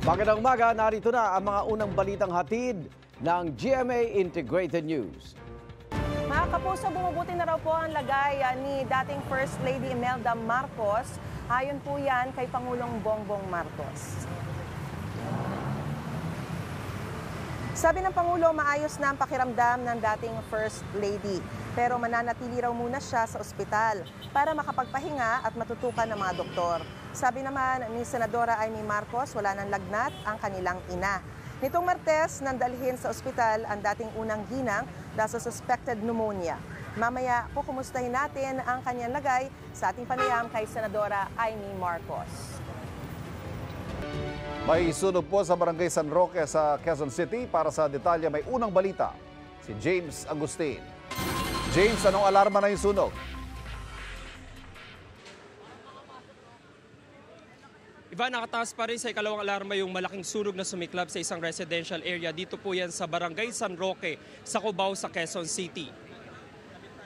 Magandang umaga, narito na ang mga unang balitang hatid ng GMA Integrated News. Mga kapuso, bumubuti na raw po ang lagay ni dating First Lady Imelda Marcos. Ayon po yan kay Pangulong Bongbong Marcos. Sabi ng Pangulo, maayos na ang pakiramdam ng dating First Lady. Pero mananatili raw muna siya sa ospital para makapagpahinga at matutukan ng mga doktor. Sabi naman ni Senadora Amy Marcos, wala nang lagnat ang kanilang ina. Nitong Martes, nandalhin sa ospital ang dating unang ginang dahil sa suspected pneumonia. Mamaya, kukumustahin natin ang kanyang lagay sa ating panayam kay Senadora Amy Marcos. May sunog po sa Barangay San Roque sa Quezon City. Para sa detalye, may unang balita, si James Agustin. James, anong alarma na yung sunog? Iba, nakataas pa rin sa ikalawang alarma yung malaking sunog na sumiklab sa isang residential area. Dito po yan sa Barangay San Roque sa Cubao sa Quezon City.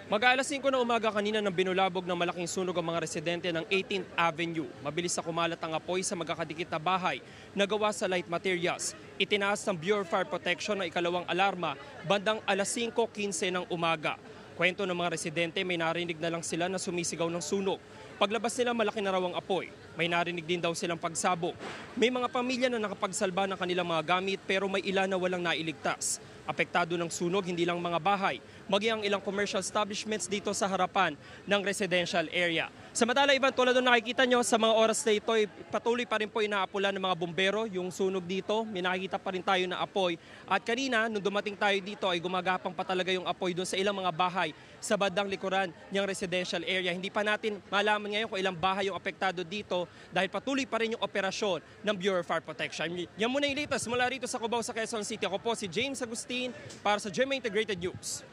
Mag-aalas 5 na umaga kanina nang binulabog ng malaking sunog ang mga residente ng 18th Avenue. Mabilis na kumalat ang apoy sa magkakadikit na bahay na gawa sa light materials. Itinaas ng Bureau of Fire Protection ang ikalawang alarma bandang alas 5:15 ng umaga. Kwento ng mga residente, may narinig na lang sila na sumisigaw ng sunog. Paglabas nila, malaki na raw ang apoy. May narinig din daw silang pagsabog. May mga pamilya na nakapagsalba ng kanilang mga gamit pero may ilan na walang nailigtas. Apektado ng sunog hindi lang mga bahay, maging ang ilang commercial establishments dito sa harapan ng residential area. Samantala, Ivan, tulad ng nakikita nyo sa mga oras na ito, patuloy pa rin po inaapulan ng mga bumbero yung sunog dito. May nakikita pa rin tayo na apoy. At kanina, nung dumating tayo dito, ay gumagapang pa talaga yung apoy doon sa ilang mga bahay sa bandang likuran ng residential area. Hindi pa natin malaman ngayon kung ilang bahay yung apektado dito dahil patuloy pa rin yung operasyon ng Bureau of Fire Protection. Yan muna yung latest mula rito sa Cubao sa Quezon City. Ako po si James Agustin para sa GMA Integrated News.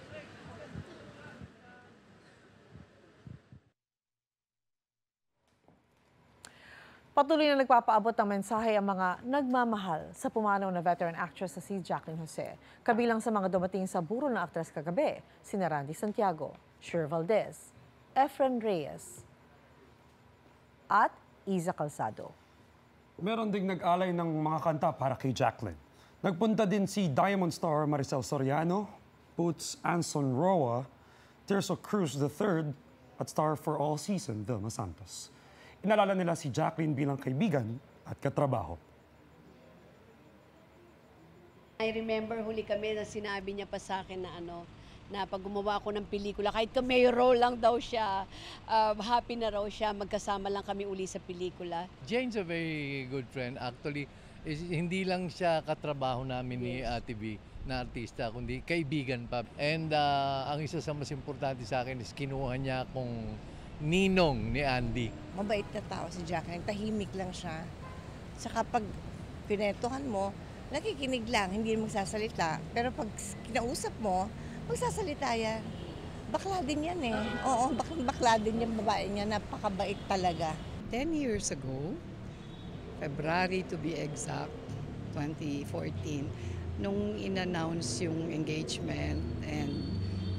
Patuloy na nagpapaabot ng mensahe ang mga nagmamahal sa pumanaw na veteran actress na si Jacqueline Jose. Kabilang sa mga dumating sa burol ng aktres kagabi, sina Randy Santiago, Sher Valdez, Efren Reyes, at Iza Calzado. Meron ding nag-alay ng mga kanta para kay Jacqueline. Nagpunta din si Diamond Star Maricel Soriano, Boots Anson Roa, Tirso Cruz III, at star for all season, Vilma Santos. Inalala nila si Jacqueline bilang kaibigan at katrabaho. I remember huli kami na sinabi niya pa sa akin na na pag gumawa ako ng pelikula, kahit cameo role lang daw siya, happy na raw siya, magkasama lang kami uli sa pelikula. Jane's a very good friend. Actually, hindi lang siya katrabaho namin ni Ate B na artista, kundi kaibigan pa. And ang isa sa mas importante sa akin is kinuha niya akong ninong ni Andy. Mabait na tao si Jacqueline, tahimik lang siya. Saka pag pinetuhan mo, nakikinig lang, hindi magsasalita. Pero pag kinausap mo, magsasalita yan. Bakla din yan eh. Oo, bakla din yung babae niya, napakabait talaga. 10 years ago, February to be exact, 2014, nung in-announce yung engagement and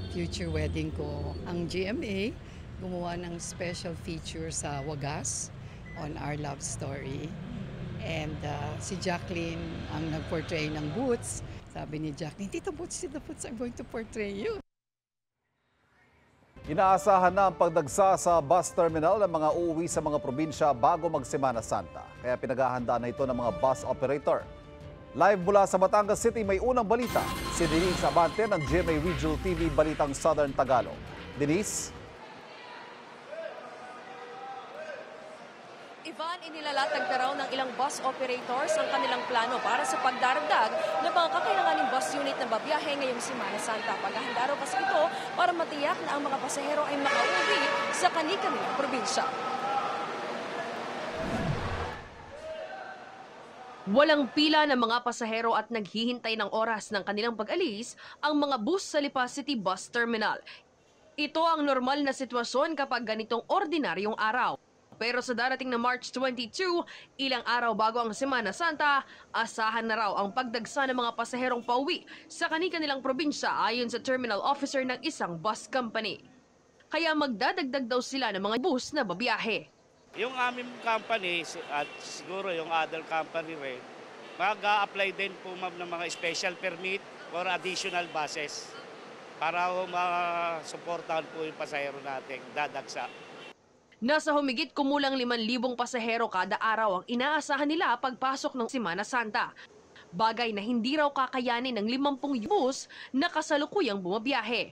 future wedding ko, ang GMA gumawa ng special feature sa Wagas on our love story. And si Jacqueline ang nag-portray ng Boots. Sabi ni Jacqueline, Tito Boots, I'm going to portray you. Inaasahan na ang pagdagsa sa bus terminal ng mga uuwi sa mga probinsya bago mag-Semana Santa. Kaya pinaghahandaan na ito ng mga bus operator. Live mula sa Batangas City, may unang balita. Si Denise Abante ng GMA Regional TV Balitang Southern Tagalog. Denise? Ivan, inilalatag na raw ng ilang bus operators ang kanilang plano para sa pagdaragdag ng mga kakailanganing bus unit na babiyahe ngayong Semana Santa. Paghahanda raw kasi ito para matiyak na ang mga pasahero ay makauwi sa kani-kanilang probinsya. Walang pila ng mga pasahero at naghihintay ng oras ng kanilang pag-alis ang mga bus sa Lipa City Bus Terminal. Ito ang normal na sitwasyon kapag ganitong ordinaryong araw. Pero sa darating na March 22, ilang araw bago ang Semana Santa, asahan na raw ang pagdagsa ng mga pasaherong pauwi sa kani-kanilang probinsya ayon sa terminal officer ng isang bus company. Kaya magdadagdag daw sila ng mga bus na babiyahe. Yung aming company at siguro yung other company rin, Mag-a-apply din po ma'am ng mga special permit or additional buses para masuportahan po yung pasahero natin dadagsa. Nasa humigit kumulang 5,000 pasahero kada araw ang inaasahan nila pagpasok ng Semana Santa. Bagay na hindi raw kakayanin ng 50 bus na kasalukuyang bumabiyahe.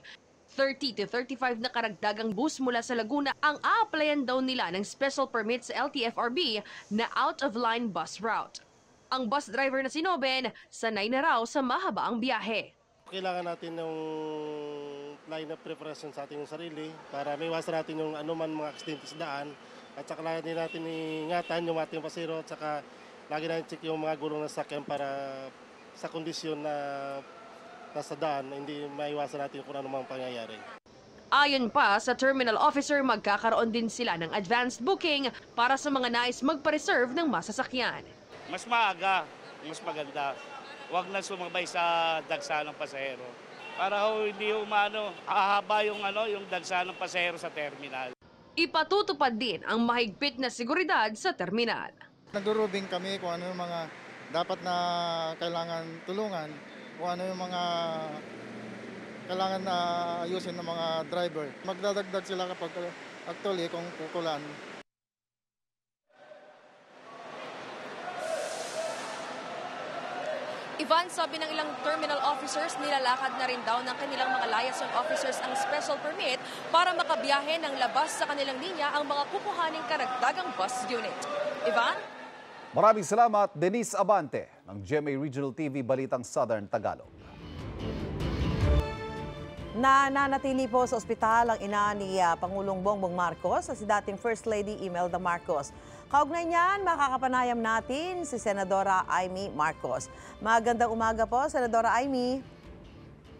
30 to 35 na karagdagang bus mula sa Laguna ang a-applyan daw nila ng special permit sa LTFRB na out-of-line bus route. Ang bus driver na si Noben, sanay na raw sa mahabaang biyahe. Kailangan natin yung line of preparation sa ating sarili para may iwasan natin yung anuman mga aksidente sa daan at saka lagi natin ingatan yung ating pasero at saka lagi natin check yung mga gulong ng sakyan para sa kondisyon na nasa daan hindi maiwasan natin kung ano mga pangyayari. Ayon pa sa terminal officer, magkakaroon din sila ng advanced booking para sa mga nais magpa-reserve ng masasakyan. Mas maaga, mas maganda. Huwag na sumabay sa dagsa ng pasahero. Para hindi hahaba yung dagsa ng pasahero sa terminal. Ipatutupad din ang mahigpit na seguridad sa terminal. Nagdurubing kami kung ano yung mga dapat na kailangan tulungan, kung ano yung mga kailangan na ayusin ng mga driver. Magdadagdag sila kapag actually kung kukulan. Ivan, sabi ng ilang terminal officers, nilalakad na rin daw ng kanilang mga liaison officers ang special permit para makabiyahe ng labas sa kanilang linya ang mga kukuhaning karagdagang bus unit. Ivan? Maraming salamat, Denise Abante ng GMA Regional TV Balitang Southern Tagalog. Nananatili po sa ospital ang ina ni Pangulong Bongbong Marcos at si dating First Lady Imelda Marcos. Kaugnay niyan, makakapanayam natin si Senadora Amy Marcos. Magandang umaga po, Senadora Amy.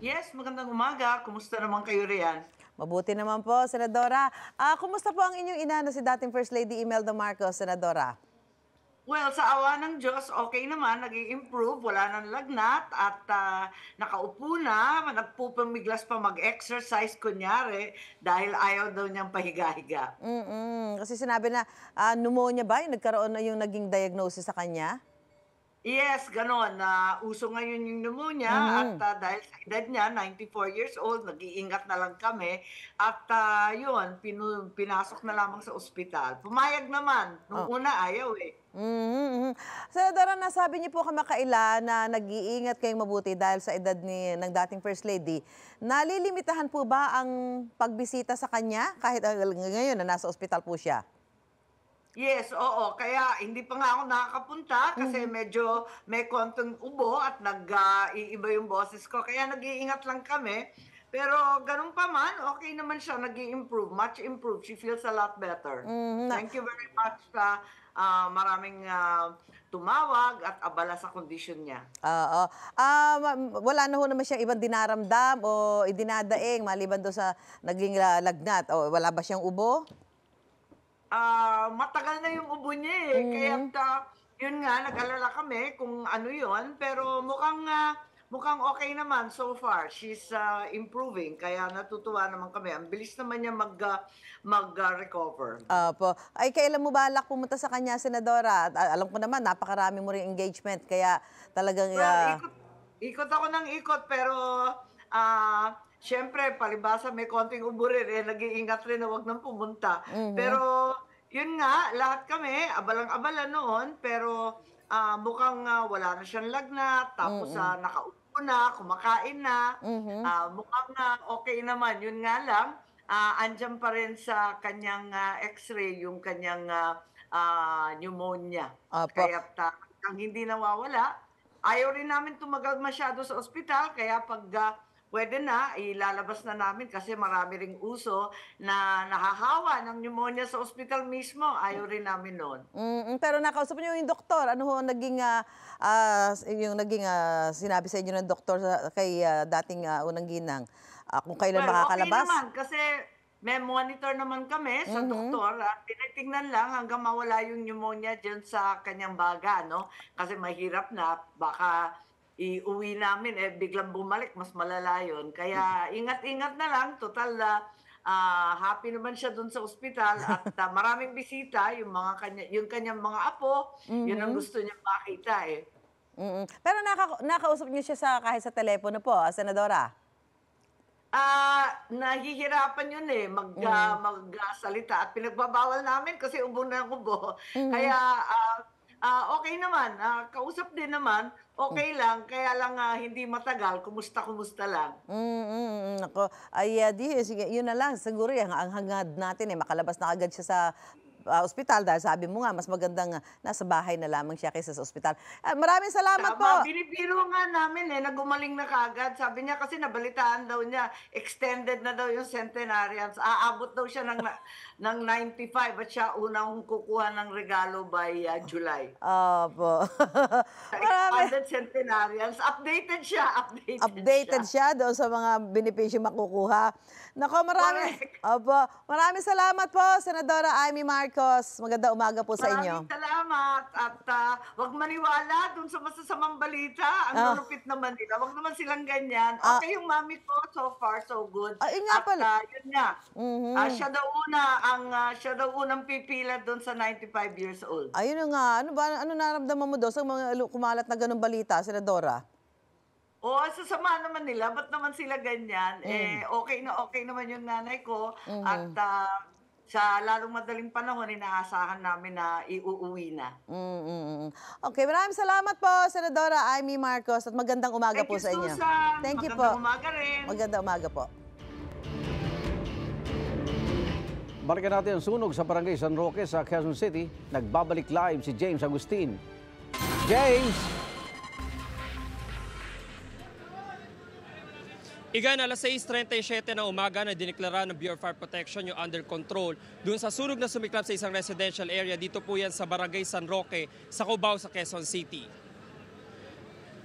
Yes, magandang umaga. Kumusta naman kayo riyan? Mabuti naman po, Senadora. Kumusta po ang inyong ina na si dating First Lady Imelda Marcos, Senadora? Well, sa awa ng Diyos, okay naman, nag-i-improve, wala nang lagnat at nakaupo na, nagpupamiglas pa mag-exercise kunyari dahil ayaw daw niyang pahiga-higa. Kasi sinabi na pneumonia ba yung nagkaroon na yung naging diagnosis sa kanya? Yes, ganon. Uso ngayon yung pneumonia at dahil sa edad niya, 94 years old, nag-iingat na lang kami. At yun, pinasok na lamang sa ospital. Pumayag naman. Nung una, ayaw eh. Senadora, nasabi niyo po kamakailan na nag-iingat kayong mabuti dahil sa edad ng dating First Lady. Nalilimitahan po ba ang pagbisita sa kanya kahit ngayon na nasa ospital po siya? Yes, oo. Kaya hindi pa nga ako nakakapunta kasi medyo may konting ubo at nag-iiba yung boses ko. Kaya nag-iingat lang kami. Pero ganun pa man, okay naman siya. Nag-i-improve, much improved. She feels a lot better. Thank you very much sa maraming tumawag at abala sa kondisyon niya. Oo. Wala na ho naman siyang ibang dinaramdam o idinadaing maliban doon sa naging lagnat. O wala ba siyang ubo? Matagal na yung ubo niya eh. Kaya yun nga, nag-alala kami kung ano yun. Pero mukhang okay naman so far. She's improving. Kaya natutuwa naman kami. Ang bilis naman niya mag-recover. Opo. Ay, kailan mo balak pumunta sa kanya, Senadora? Alam ko naman, napakarami mo rin engagement. Kaya talagang... Ikot ako ng ikot. Pero... Siyempre, palibasa may konting ubo rin, nag-iingat rin na huwag nang pumunta. Pero, yun nga, lahat kami, abalang-abala noon, pero mukhang wala na siyang lagnat, tapos nakaupo na, kumakain na, mukhang okay naman. Yun nga lang, andyan pa rin sa kanyang x-ray, yung kanyang pneumonia. Kaya ang hindi nawawala, ayaw rin namin tumagal masyado sa ospital, kaya pag... pwede na, ilalabas na namin kasi marami ring uso na nahahawa ng pneumonia sa ospital mismo. Ayaw rin namin noon. Pero nakausap niyo yung doktor. Ano ho naging, sinabi sa inyo ng doktor kay dating unang ginang? Kung kailan makakalabas? Okay naman kasi may monitor naman kami sa doktor. Tinitingnan lang hanggang mawala yung pneumonia dyan sa kanyang baga. No? Kasi mahirap na, baka... iuwi namin, biglang bumalik, mas malala yun. Kaya ingat-ingat na lang, total happy naman siya dun sa ospital at maraming bisita, yung kanyang mga apo, yun ang gusto niya makita eh. Pero nakausap niyo siya kahit sa telepono po, Senadora? Nahihirapan yun magsalita at pinagbabawal namin kasi ubo na ubo. Kaya okay naman, kausap din naman, okay lang, kaya lang hindi matagal, kumusta lang. Ako, sige, yun na lang, siguro ang hangad natin makalabas na agad siya sa ospital dahil sabi mo nga, mas magandang nasa bahay na lamang siya kaysa sa ospital. Maraming salamat po. Binibiro nga namin nagumaling na kaagad. Sabi niya kasi nabalitaan daw niya, extended na daw yung centenarians. Aabot daw siya ng 95 at siya unang kukuha ng regalo by July. Opo. Expanded centenarians. Updated siya. Updated siya doon sa mga benepisyo makukuha. Nako, maraming salamat po, Senadora Amy Marcos. Magandang umaga po sa inyo. Maraming salamat. At wag maniwala dun sa masasamang balita. Ang lulupit naman nila. Wag naman silang ganyan. Okay yung mami ko, so far, so good. Yun nga pala. Yun nga. Siya daw unang pipila dun sa 95 years old. Ayun nga. Ano naramdaman mo doon sa mga kumalat na ganung balita, Senadora? Sasama naman nila. Ba't naman sila ganyan? Okay naman yung nanay ko. At sa lalong madaling panahon, inaasahan namin na iuuwi na. Okay, maraming salamat po, Senadora Amy Marcos. At magandang umaga po sa inyo. Susan. Thank you po. Magandang umaga rin. Magandang umaga po. Balikan natin ang sunog sa Barangay San Roque sa Quezon City. Nagbabalik live si James Agustin. James! Igan, alas 6:37 na umaga na dineklara ng Bureau of Fire Protection yung under control dun sa sunog na sumiklab sa isang residential area. Dito po yan sa Barangay San Roque sa Cubao sa Quezon City.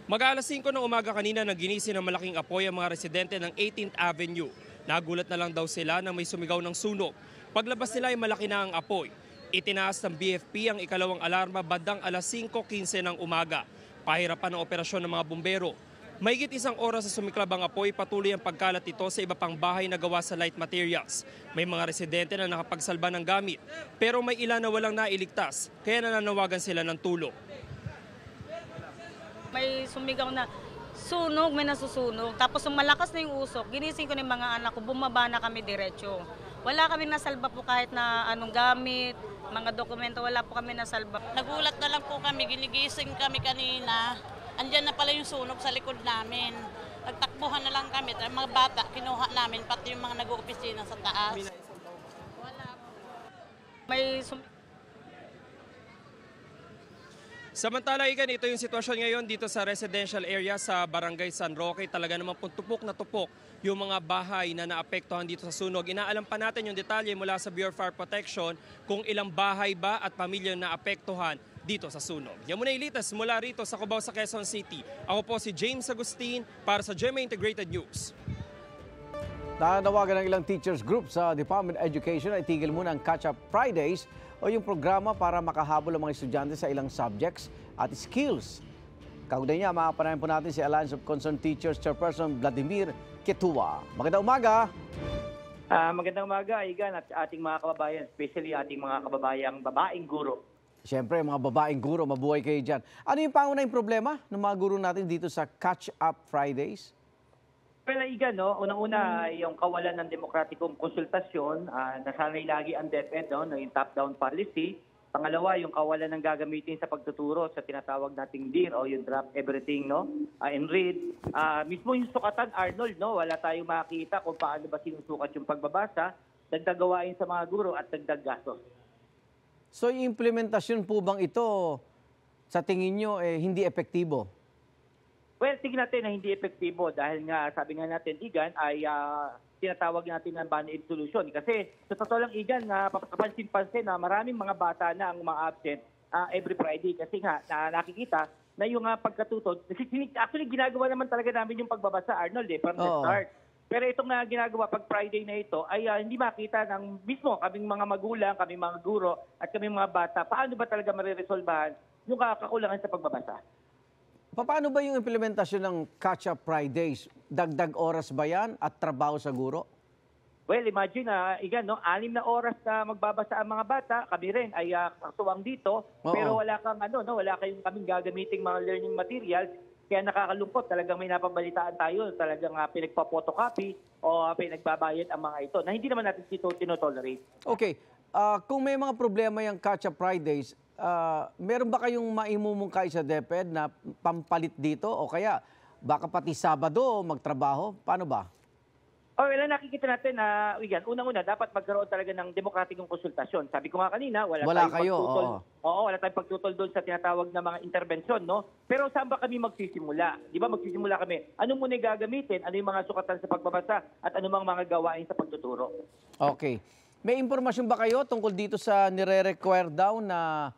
Mag-alas 5 ng umaga kanina nang ginisi ng malaking apoy ang mga residente ng 18th Avenue. Nagulat na lang daw sila nang may sumigaw ng sunog. Paglabas nila ay malaki na ang apoy. Itinaas ng BFP ang ikalawang alarma bandang alas 5:15 ng umaga. Pahirapan ang operasyon ng mga bumbero. Mahigit isang oras sa sumiklab ang apoy, patuloy ang pagkalat ito sa iba pang bahay na gawa sa light materials. May mga residente na nakapagsalba ng gamit, pero may ilan na walang nailigtas, kaya nananawagan sila ng tulong. May sumigaw na sunog, may nasusunog. Tapos malakas na yung usok, ginising ko ng mga anak ko, bumaba na kami diretso. Wala kami nasalba po kahit na anong gamit, mga dokumento, wala po kami nasalba. Nagulat na lang po kami, ginigising kami kanina. Andyan na pala yung sunog sa likod namin. Nagtakbuhan na lang kami. Mga bata, kinuha namin, pati yung mga nag-uopisina sa taas. Wala po. Samantala, Igan, ito yung sitwasyon ngayon dito sa residential area sa Barangay San Roque. Talaga naman po tupok na tupok yung mga bahay na naapektuhan dito sa sunog. Inaalam pa natin yung detalye mula sa Bureau of Fire Protection kung ilang bahay ba at pamilya na naapektuhan dito sa sunog. Yan muna ilitas mula rito sa Cubao sa Quezon City. Ako po si James Agustin para sa GMA Integrated News. Nanawagan ng ilang teachers group sa Department of Education ay tigil muna ang Catch-up Fridays o yung programa para makahabol ang mga estudyante sa ilang subjects at skills. Kaugnay niya, makapanayan po natin si Alliance of Concerned Teachers Chairperson Vladimir Ketua. Magandang umaga! Magandang umaga, Igan, at ating mga kababayan, especially ating mga kababayang babaeng guro. Siyempre, mga babaeng guro, mabuhay kayo dyan. Ano yung pangunahing problema ng mga guro natin dito sa Catch-up Fridays? Well, Igan, no? Unang-una, yung kawalan ng demokratikong konsultasyon, nasanay lagi ang DepEd, no? Yung top-down policy. Pangalawa, yung kawalan ng gagamitin sa pagtuturo sa tinatawag nating DEAR o yung drop everything, no? And read. Mismo yung sukatan, Arnold, no? Wala tayong makita kung paano ba sinusukat yung pagbabasa, dagdag gawain sa mga guro at dagdag gastos. So, yung implementasyon po bang ito, sa tingin nyo, hindi epektibo? Well, tingnan natin na hindi epektibo dahil nga, sabi nga natin, Igan, ay tinatawag natin ng band-aid solution. Kasi sa totoo lang, Igan, kapansin-pansin na maraming mga bata na ang mga absent every Friday. Kasi nga, nakikita na yung pagkatuto, actually ginagawa naman talaga namin yung pagbabasa, Arnold, from the start. Pero itong ginagawa pag Friday na ito ay hindi makita ng mismo kaming mga magulang, kaming mga guro at kaming mga bata. Paano ba talaga mariresolbahan yung kakulangan sa pagbabasa? Paano ba yung implementasyon ng Catch-up Fridays? Dagdag oras ba yan at trabaho sa guro? Well, imagine Igan, 6 na oras na magbabasa ang mga bata. Kami rin ay katuwang dito. Oo. Pero wala kayong kaming gagamiting mga learning materials. Kaya nakakalungkot. Talagang may napabalitaan tayo. Talagang pinagpa-photocopy o pinagbabayad ang mga ito na hindi naman natin tinotolerate. Okay. Kung may mga problema yung Catch-up Fridays, meron ba kayong maimumungkay sa DepEd na pampalit dito? O kaya baka pati Sabado magtrabaho? Paano ba? Well, nakikita natin na, unang-una, dapat magkaroon talaga ng demokratikong konsultasyon. Sabi ko nga kanina, wala tayong pagtutol doon sa tinatawag na mga intervensyon, no? Pero saan ba kami magsisimula? Di ba magsisimula kami? Ano muna gagamitin? Ano yung mga sukatan sa pagbabasa? At ano mga gawain sa pagtuturo? Okay. May impormasyon ba kayo tungkol dito sa nire-require daw na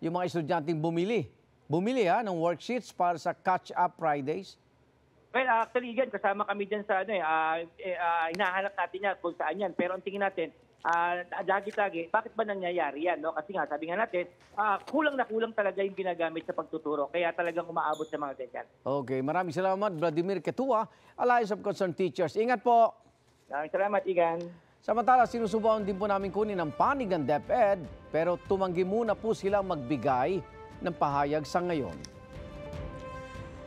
yung mga estudyanteng bumili ng worksheets para sa Catch-up Fridays? Well, actually, kasama kami dyan sa hinahanap natin yan kung saan yan. Pero ang tingin natin, lagi-lagi, bakit ba nangyayari yan? No? Kasi nga, sabi nga natin, kulang na kulang talaga yung ginagamit sa pagtuturo. Kaya talagang umaabot sa mga ganyan. Okay, maraming salamat, Vladimir Ketua, Alliance of Concerned Teachers. Ingat po! Maraming salamat, Igan. Samantala, sinusubukan din po namin kunin ang panig ng DepEd, pero tumanggi muna po silang magbigay ng pahayag sa ngayon.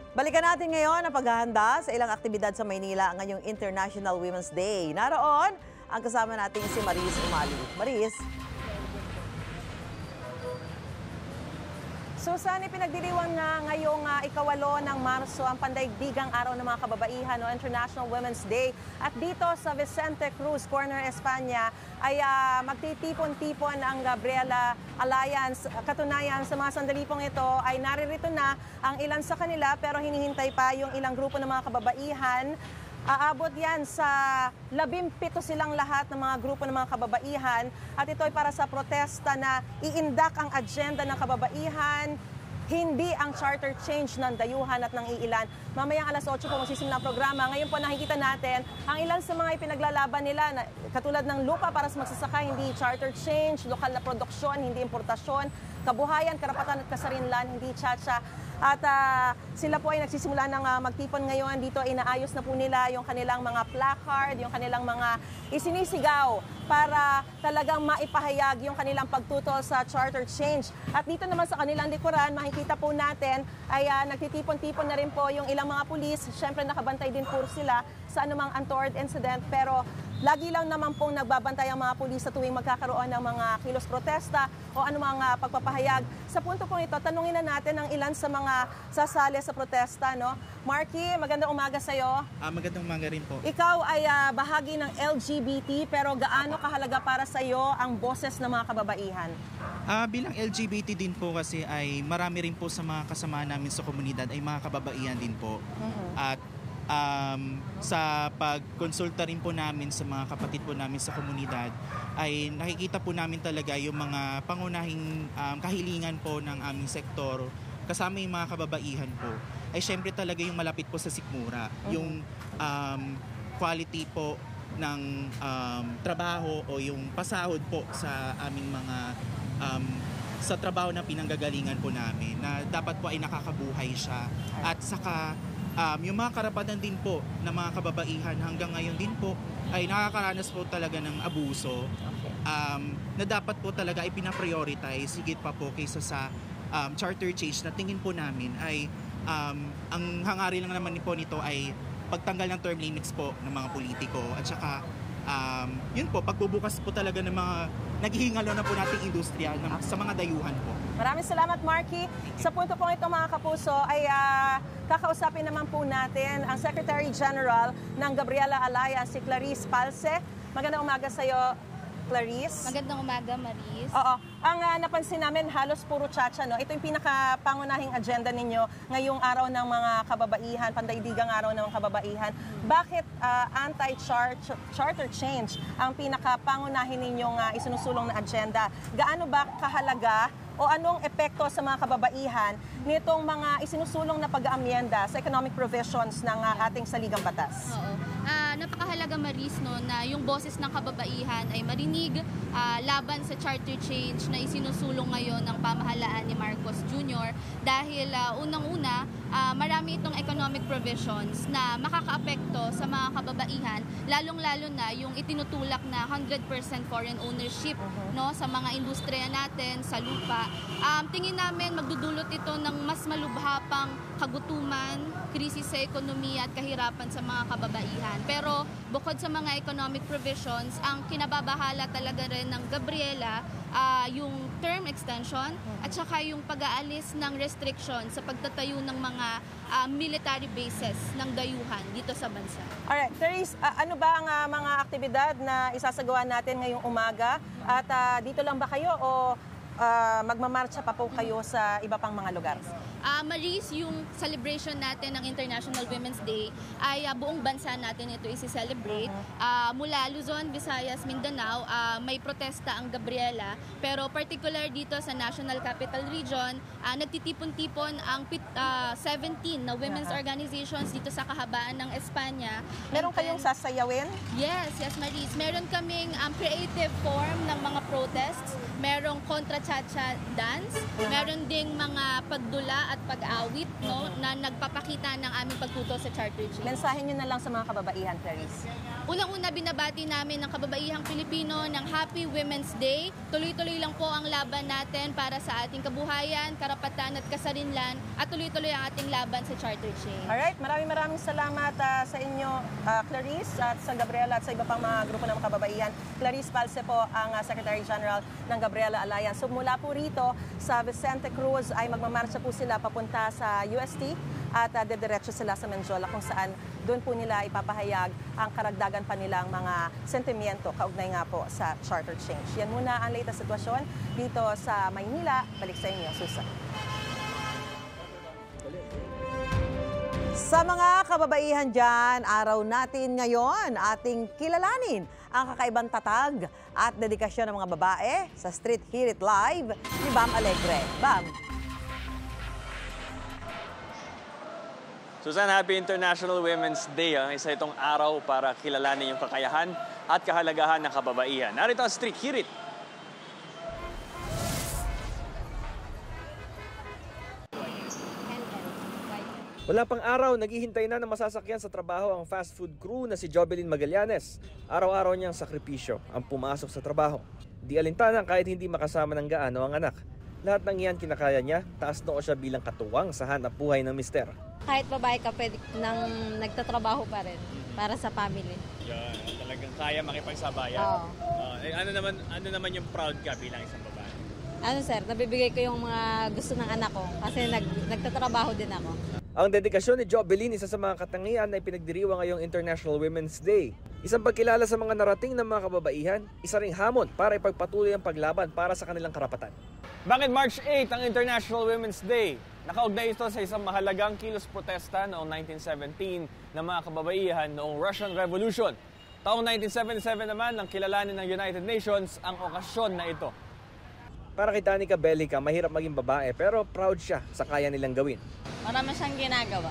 Balikan natin ngayon ang paghahanda sa ilang aktibidad sa Maynila ngayong International Women's Day. Naroon ang kasama natin si Maris Umali. Maris. Susan, ipinagdiriwang nga ngayong ika-8 ng Marso ang pandaigdigang araw ng mga kababaihan o International Women's Day. At dito sa Vicente Cruz, Corner, España, ay magtitipon-tipon ang Gabriela Alliance. Katunayan, sa mga sandali pong ito ay naririto na ang ilan sa kanila pero hinihintay pa yung ilang grupo ng mga kababaihan. Aabot yan sa 17 silang lahat ng mga grupo ng mga kababaihan at ito ay para sa protesta na iindak ang agenda ng kababaihan, hindi ang charter change ng dayuhan at ng iilan. Mamayang alas 8 po magsisimula ang programa. Ngayon po nakikita natin ang ilan sa mga ipinaglalaban nila, katulad ng lupa para sa magsasaka, hindi charter change, lokal na produksyon, hindi importasyon, kabuhayan, karapatan at kasarinlan, hindi tsa-tsa. At sila po ay nagsisimula ng magtipon ngayon. Dito inaayos na po nila yung kanilang mga placard, yung kanilang mga isinisigaw para talagang maipahayag yung kanilang pagtutol sa charter change. At dito naman sa kanilang likuran, makikita po natin ay nagtitipon-tipon na rin po yung ilang mga pulis. Siyempre nakabantay din po sila sa anumang untoward incident. Pero lagi lang naman pong nagbabantay ang mga pulis sa tuwing magkakaroon ng mga kilos protesta o anumang pagpapahayag. Sa punto pong ito, tanungin na natin ang ilan sa mga sasali sa protesta, no? Marky, magandang umaga sa'yo. Magandang umaga rin po. Ikaw ay bahagi ng LGBT, pero gaano kahalaga para sa'yo ang boses ng mga kababaihan? Bilang LGBT din po kasi ay marami rin po sa mga kasama namin sa komunidad ay mga kababaihan din po. At sa pagkonsulta rin po namin sa mga kapatid po namin sa komunidad ay nakikita po namin talaga yung mga pangunahing kahilingan po ng aming sektor kasama yung mga kababaihan po ay syempre talaga yung malapit po sa sikmura, yung quality po ng trabaho o yung pasahod po sa aming mga sa trabaho na pinanggagalingan po namin na dapat po ay nakakabuhay siya at saka yung mga karapatan din po ng mga kababaihan hanggang ngayon din po ay nakakaranas po talaga ng abuso na dapat po talaga ay pinaprioritize higit pa po kaysa sa charter change na tingin po namin ay ang hangarin lang naman po nito ay pagtanggal ng term limits po ng mga politiko at saka yun po, pagbubukas po talaga ng mga naghihingalo na po nating industriya sa mga dayuhan po. Maraming salamat, Marky. Sa punto pong ito, mga kapuso, ay kakausapin naman po natin ang Secretary General ng Gabriela Alliance, si Clarice Palce. Magandang umaga sa iyo, Clarice. Magandang umaga, Maris. Oo. Ang napansin namin, halos puro tsa-tsa, no? Ito yung pinakapangunahing agenda ninyo ngayong araw ng mga kababaihan, pandaigdigang araw ng mga kababaihan. Bakit anti-charter change ang pinakapangunahin ninyong isinusulong na agenda? Gaano ba kahalaga o anong epekto sa mga kababaihan nitong mga isinusulong na pag-aamyenda sa economic provisions ng ating saligang batas? Oo. Napakahalaga napakahalaga, Maris, no, na yung boses ng kababaihan ay marinig laban sa charter change na isinusulong ngayon ng pamahalaan ni Marcos Jr. Dahil unang-una, marami itong economic provisions na makakaapekto sa mga kababaihan, lalong-lalo na yung itinutulak na 100% foreign ownership, no, sa mga industriya natin, sa lupa. Tingin namin magdudulot ito ng mas malubha pang kagutuman, krisis sa ekonomiya at kahirapan sa mga kababaihan. Pero bukod sa mga economic provisions, ang kinababahala talaga rin ng Gabriela yung term extension at saka yung pag-aalis ng restriction sa pagtatayo ng mga military bases ng dayuhan dito sa bansa. Alright, Therese, ano ba ang mga aktibidad na isasagawa natin ngayong umaga? At dito lang ba kayo o magmamarcha pa po kayo sa iba pang mga lugar? Maris, yung celebration natin ng International Women's Day ay buong bansa natin ito isi-celebrate. Mula Luzon, Visayas, Mindanao, may protesta ang Gabriela. Pero particular dito sa National Capital Region, nagtitipon-tipon ang 17 na women's organizations dito sa kahabaan ng Espanya. Meron kayong sasayawin? Yes, Maris. Meron kaming creative form ng mga protests. Merong kontra-cha-cha dance. Meron ding mga pagdula at pag-awit, no, na nagpapakita ng aming pagtuto sa charter change. Mensahe nyo na lang sa mga kababaihan, Therese. Unang-una, binabati namin ng kababaihang Pilipino ng Happy Women's Day. Tuloy-tuloy lang po ang laban natin para sa ating kabuhayan, karapatan at kasarinlan at tuloy-tuloy ang ating laban sa charter change. Alright, maraming salamat sa inyo, Clarice, at sa Gabriela at sa iba pang mga grupo ng mga kababaihan. Clarice Palce po ang Secretary General ng Gabriela Alliance. So mula po rito sa Vicente Cruz ay magmamarcha po sila papunta sa UST at dediretso sila sa Menjola kung saan doon po nila ipapahayag ang karagdagan pa nilang mga sentimiento kaugnay nga po sa charter change. Yan muna ang latest sitwasyon dito sa Maynila. Balik sa inyo, Susan. Sa mga kababaihan dyan, araw natin ngayon ating kilalanin ang kakaibang tatag at dedikasyon ng mga babae sa Street Hear It Live ni Bam Alegre. Bam! Susan, Happy International Women's Day. Isa itong araw para kilalanin yung kakayahan at kahalagahan ng kababaihan. Narito ang Street Hear It. Wala pang araw, naghihintay na ng masasakyan sa trabaho ang fast food crew na si Jobelyn Magallanes. Araw-araw niyang sakripisyo ang pumasok sa trabaho. Di alintanang kahit hindi makasama ng gaano ang anak. Lahat ng iyan kinakaya niya, taas noo siya bilang katuwang sa hanap buhay ng mister. Kahit babae ka, pwede nang nagtatrabaho pa rin para sa family. Yan, talagang kaya makipagsabayan. Oo. Ano naman yung proud ka bilang isang babae? Ano sir, nabibigay ko yung mga gusto ng anak ko kasi nagtatrabaho din ako. Ang dedikasyon ni Jobelyn, isa sa mga katangian ay pinagdiriwang ngayong International Women's Day. Isang pagkilala sa mga narating ng mga kababaihan, isa ring hamon para ipagpatuloy ang paglaban para sa kanilang karapatan. Bakit March 8 ang International Women's Day? Nakaugnay ito sa isang mahalagang kilos protesta noong 1917 ng mga kababaihan noong Russian Revolution. Taong 1977 naman nang kilalanin ng United Nations ang okasyon na ito. Para kay Danica Bellica, mahirap maging babae pero proud siya sa kaya nilang gawin. Marami siyang ginagawa.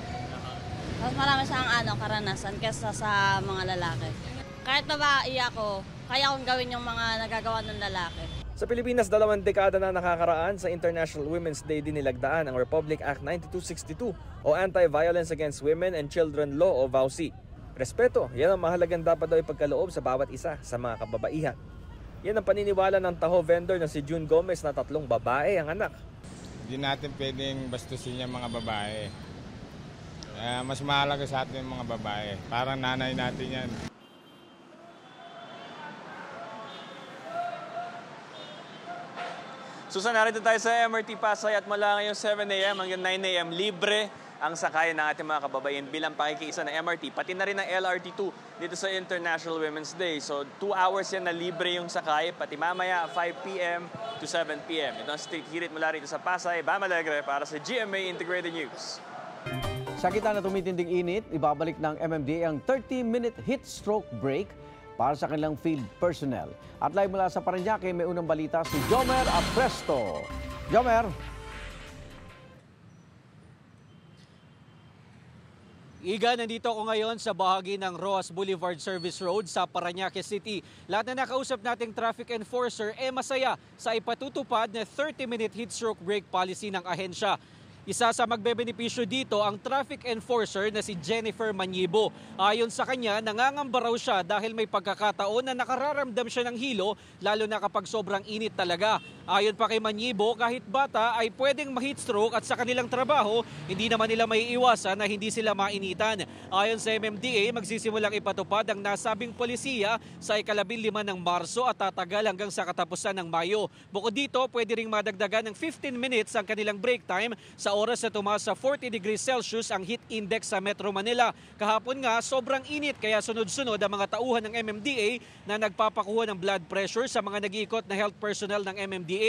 Mas marami siyang karanasan kaysa sa mga lalaki. Kahit babae ako, kaya kong gawin yung mga nagagawa ng lalaki. Sa Pilipinas, 2 dekada na nakakaraan, sa International Women's Day din nilagdaan ang Republic Act 9262 o Anti-Violence Against Women and Children Law o VAUSI. Respeto, yan ang mahalagang dapat daw ipagkaloob sa bawat isa sa mga kababaihan. Yan ang paniniwala ng taho vendor na si June Gomez na 3 babae ang anak. Hindi natin pwedeng bastusin yung mga babae. Mas mahalaga sa atin yung mga babae. Parang nanay natin yan. Susan, narito tayo sa MRT Pasay at mula ngayong 7 a.m. hanggang 9 a.m. libre ang sakay ng ating mga kababaihan bilang pakikiisa ng MRT. Pati na rin ang LRT2 dito sa International Women's Day. So 2 hours yan na libre yung sakay, pati mamaya 5 p.m. to 7 p.m. Ito ang Street Hear It mula rito sa Pasay, Bam Alegre para sa GMA Integrated News. Sa kita na tumitinding init, ibabalik ng MMDA ang 30-minute heat stroke break para sa kanilang field personnel. At live mula sa Parañaque, may unang balita si Jomer Apresto. Jomer! Iga, nandito ako ngayon sa bahagi ng Roas Boulevard Service Road sa Parañaque City. Lahat na nakausap nating traffic enforcer masaya sa ipatutupad na 30-minute heat stroke brake policy ng ahensya. Isa sa magbebenepisyo dito ang traffic enforcer na si Jennifer Manyibo. Ayon sa kanya, nangangamba raw siya dahil may pagkakataon na nakararamdam siya ng hilo lalo na kapag sobrang init talaga. Ayon pa kay Manyibo, kahit bata ay pwedeng ma-heat stroke at sa kanilang trabaho, hindi naman nila maiiwasan na hindi sila mainitan. Ayon sa MMDA, magsisimulang ipatupad ang nasabing polisiya sa ika-15 ng Marso at tatagal hanggang sa katapusan ng Mayo. Bukod dito, pwede ring madagdagan ng 15 minutes ang kanilang break time sa oras na tumaas sa 40 degrees Celsius ang heat index sa Metro Manila. Kahapon nga, sobrang init kaya sunod-sunod ang mga tauhan ng MMDA na nagpapakuha ng blood pressure sa mga nag-iikot na health personnel ng MMDA.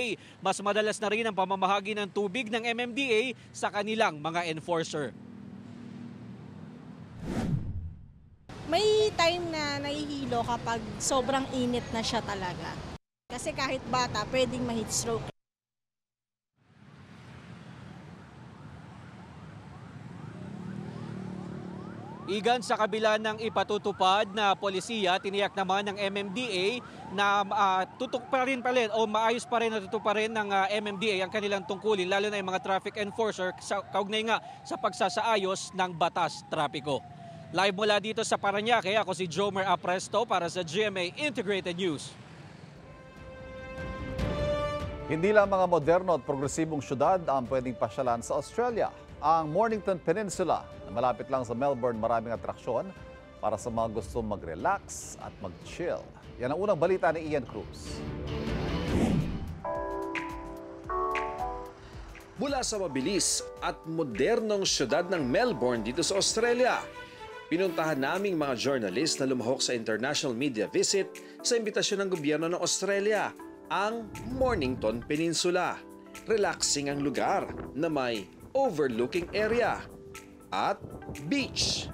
Mas madalas na rin ang pamamahagi ng tubig ng MMDA sa kanilang mga enforcer. May time na nahihilo kapag sobrang init na siya talaga. Kasi kahit bata, pwedeng ma-heat stroke. Igan, sa kabila ng ipatutupad na polisiya, tiniyak naman ng MMDA na tutok pa rin o maayos pa rin natutup pa rin ng MMDA ang kanilang tungkulin, lalo na yung mga traffic enforcer kaugnay nga sa pagsasaayos ng batas trapiko. Live mula dito sa Parañaque, ako si Jomer Apresto para sa GMA Integrated News. Hindi lang mga moderno at progresibong syudad ang pwedeng pasyalan sa Australia. Ang Mornington Peninsula na malapit lang sa Melbourne, maraming atraksyon para sa mga gustong mag-relax at mag-chill. Yan ang unang balita ni Ian Cruz. Mula sa mabilis at modernong syudad ng Melbourne dito sa Australia, pinuntahan naming mga journalist na lumahok sa international media visit sa imbitasyon ng gobyerno ng Australia, ang Mornington Peninsula. Relaxing ang lugar na may overlooking area at beach.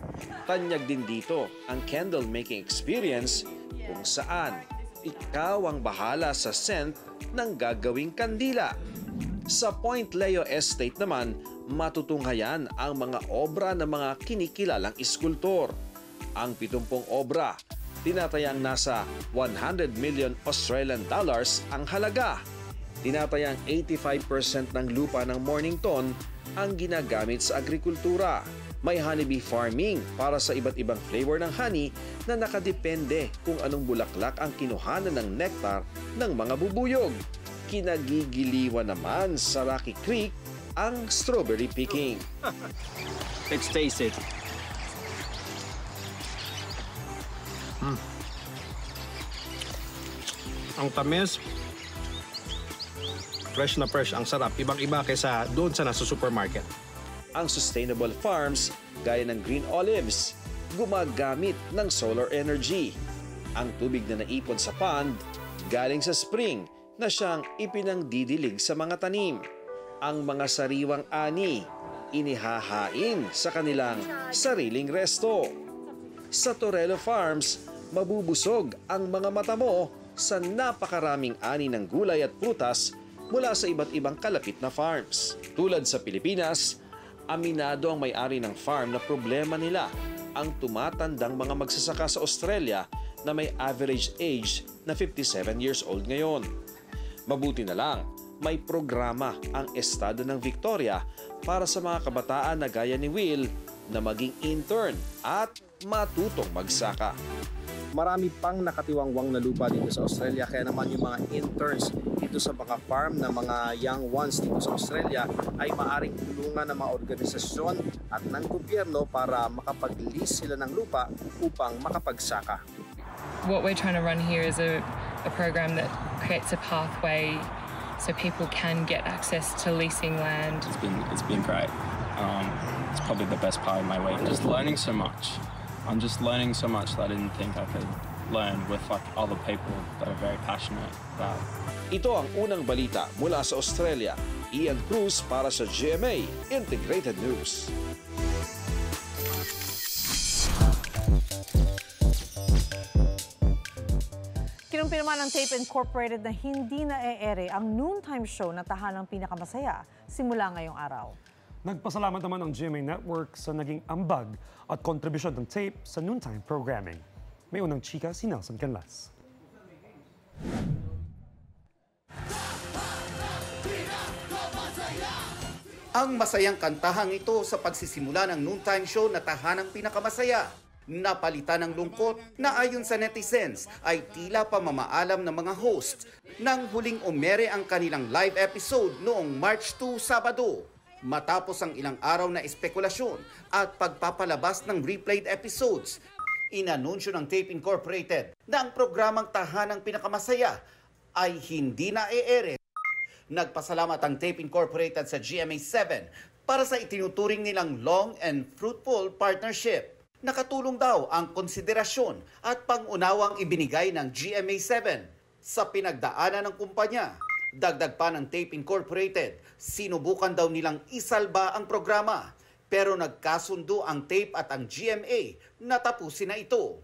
Tanyag din dito ang candle making experience kung saan ikaw ang bahala sa scent ng gagawing kandila. Sa Point Leo Estate naman, matutunghayan ang mga obra ng mga kinikilalang iskultor. Ang 70 obra, tinatayang nasa 100 million Australian dollars ang halaga. Tinatayang 85% ng lupa ng Mornington ang ginagamit sa agrikultura. May honeybee farming para sa iba't ibang flavor ng honey na nakadepende kung anong bulaklak ang kinuhanan ng nectar ng mga bubuyog. Kinagigiliwan naman sa Rocky Creek ang strawberry picking. Let's taste it. Ang tamis. Fresh na fresh, ang sarap. Ibang-iba kaysa doon sa nasa supermarket. Ang sustainable farms, gaya ng green olives, gumagamit ng solar energy. Ang tubig na naipon sa pond, galing sa spring na siyang ipinangdidilig sa mga tanim. Ang mga sariwang ani, inihahain sa kanilang sariling resto. Sa Torello Farms, mabubusog ang mga mata mo sa napakaraming ani ng gulay at prutas mula sa iba't ibang kalapit na farms. Tulad sa Pilipinas, aminado ang may-ari ng farm na problema nila ang tumatandang mga magsasaka sa Australia na may average age na 57 years old ngayon. Mabuti na lang, may programa ang estado ng Victoria para sa mga kabataan na gaya ni Will na maging intern at matutong magsaka. Marami pang nakatiwangwang na lupa dito sa Australia, kaya naman yung mga interns dito sa mga farm na mga young ones dito sa Australia ay maaring tulungan ng mga organisasyon at ng gobyerno para makapag-lease sila ng lupa upang makapagsaka. What we're trying to run here is a program that creates a pathway so people can get access to leasing land. It's been great. It's probably the best part of my week. Just learning so much. I'm just learning so much that I didn't think I could learn with other people that are very passionate about. Ito ang unang balita mula sa Australia. Ian Cruz para sa GMA Integrated News. Kinumpirma ng Tape Incorporated na hindi na-e-ere ang noontime show na tahanang pinakamasaya simula ngayong araw. Nagpasalamat naman ang GMA Network sa naging ambag at kontribusyon ng tape sa noontime programming. May unang chika si Nelson Canlas. Ang masayang kantahang ito sa pagsisimula ng noontime show na tahanang pinakamasaya. Napalitan ng lungkot na ayon sa netizens ay tila pamamaalam ng mga hosts nang huling umere ang kanilang live episode noong March 2, Sabado. Matapos ang ilang araw na espekulasyon at pagpapalabas ng replayed episodes, inanunsyo ng Tape Incorporated na ang programang tahanang pinakamasaya ay hindi na e-ere. Nagpasalamat ang Tape Incorporated sa GMA7 para sa itinuturing nilang long and fruitful partnership. Nakatulong daw ang konsiderasyon at pangunawang ibinigay ng GMA7 sa pinagdaanan ng kumpanya. Dagdag pa ng Tape Incorporated, sinubukan daw nilang isalba ang programa pero nagkasundo ang Tape at ang GMA na tapusin na ito.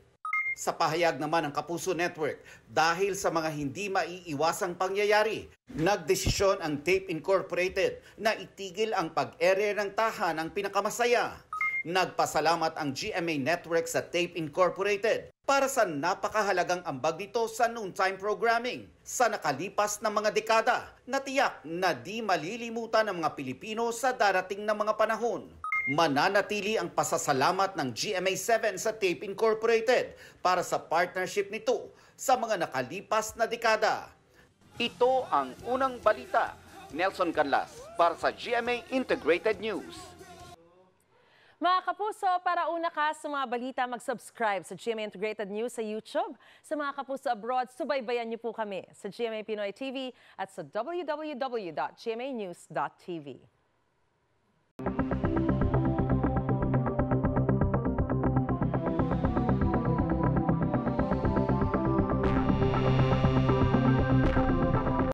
Sa pahayag naman ng Kapuso Network, dahil sa mga hindi maiiwasang pangyayari, nagdesisyon ang Tape Incorporated na itigil ang pag-ere ng tahanang pinakamasaya. Nagpasalamat ang GMA Network sa Tape Incorporated para sa napakahalagang ambag nito sa noontime programming sa nakalipas na mga dekada na tiyak na di malilimutan ng mga Pilipino sa darating na mga panahon. Mananatili ang pasasalamat ng GMA7 sa Tape Incorporated para sa partnership nito sa mga nakalipas na dekada. Ito ang unang balita. Nelson Canlas para sa GMA Integrated News. Mga kapuso, para una ka sa mga balita, mag-subscribe sa GMA Integrated News sa YouTube. Sa mga kapuso abroad, subaybayan niyo po kami sa GMA Pinoy TV at sa www.gmanews.tv.